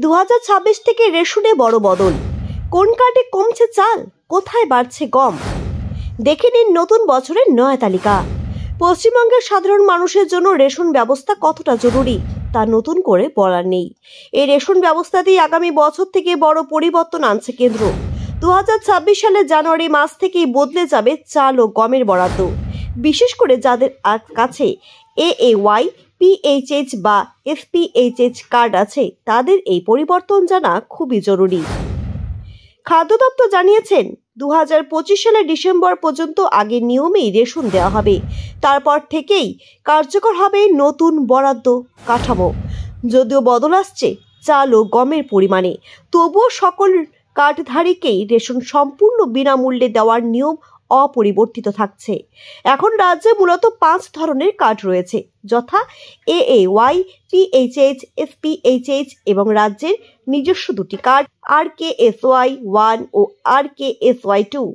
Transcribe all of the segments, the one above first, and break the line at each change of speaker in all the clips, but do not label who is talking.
2026 থেকে রেশনে বড় বদল। কোন কার্ডে কমছে চাল, কোথায় বাড়ছে গম? দেখে নিন নতুন বছরের নয়া তালিকা। পশ্চিমবঙ্গের সাধারণ মানুষের জন্য রেশন ব্যবস্থা কতটা জরুরি তা নতুন করে বলার নেই। এই রেশন ব্যবস্থাতেই আগামী বছর থেকে বড় পরিবর্তন আনছে কেন্দ্র। 2026 সালের জানুয়ারি মাস থেকেই বদলে যাবে চাল ও গমের বরাদ্দ। বিশেষ করে যাদের কাছে AAY, PHH বা FPHH কার্ড আছে তাদের এই পরিবর্তন জানা খুবই জরুরি। খাদ্য দপ্তর জানিয়েছেন 2025 সালের ডিসেম্বর পর্যন্ত আগের নিয়মেই রেশন দেওয়া হবে। তারপর থেকেই কার্যকর হবে নতুন বরাদ্দ কাঠামো। যদিও বদল আসছে চাল ও গমের পরিমাণে, তবুও সকল কার্ডধারীকেই রেশন সম্পূর্ণ বিনামূল্যে দেওয়ার নিয়ম অপরিবর্তিত থাকছে। এখন রাজ্যে মূলত 5 ধরনের কার্ড রয়েছে, যথা AAY, PHH, FPHH এবং রাজ্যের নিজস্ব 2টি কার্ড RKSY 1 ও RKSY 2।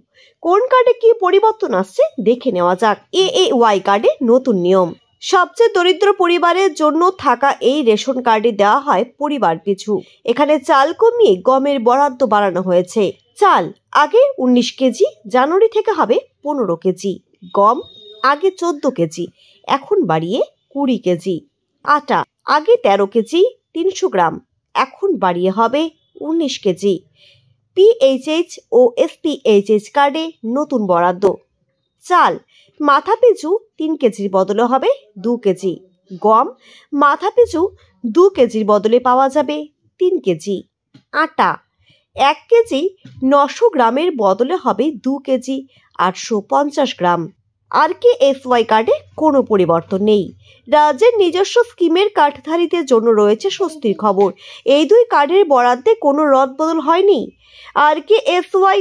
কোন কার্ডে কি পরিবর্তন আসছে দেখে নেওয়া যাক। AAY কার্ডে নতুন নিয়ম। সবচেয়ে দরিদ্র পরিবারের জন্য থাকা এই রেশন কার্ডে দেওয়া হয় পরিবার পিছু। এখানে চাল কমিয়ে গমের বরাদ্দ বাড়ানো হয়েছে। চাল আগে 19 কেজি, জানুয়ারি থেকে হবে 15 কেজি। গম আগে 14 কেজি, এখন বাড়িয়ে 20 কেজি। আটা আগে 13 কেজি 300 গ্রাম, এখন বাড়িয়ে হবে 19 কেজি। PHH ও FPHH কার্ডে নতুন বরাদ্দ। চাল মাথাপিছু 3 কেজির বদলে হবে 2 কেজি। গম মাথাপিছু 2 কেজির বদলে পাওয়া যাবে 3 কেজি। আটা 1 কেজি 900 গ্রামের বদলে হবে 2 কেজি 850 গ্রাম। RKSY কার্ডে কোনো পরিবর্তন নেই। রাজ্যের নিজস্ব স্কিমের কার্ডধারীদের জন্য রয়েছে স্বস্তির খবর। এই 2 কার্ডের বরাদ্দে কোনো রদবদল হয়নি। RKSY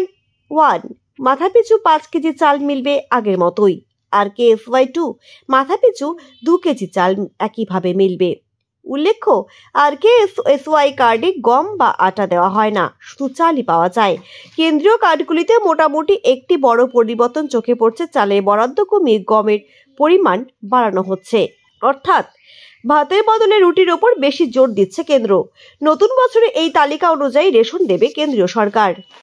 1 মাথাপিছু 5 কেজি চাল মিলবে আগের মতোই। RKSY 2 মাথাপিছু 2 কেজি চাল একইভাবে মিলবে। উল্লেখ্য, RKSY কার্ডে গম বা আটা দেওয়া হয় না, শুধু চালই পাওয়া যায়। কেন্দ্রীয় কার্ডগুলিতে মোটামুটি একটি বড় পরিবর্তন চোখে পড়ছে। চালের বরাদ্দ কমিয়ে গমের পরিমাণ বাড়ানো হচ্ছে, অর্থাৎ ভাতের বদলে রুটির ওপর বেশি জোর দিচ্ছে কেন্দ্র। নতুন বছরে এই তালিকা অনুযায়ী রেশন দেবে কেন্দ্রীয় সরকার।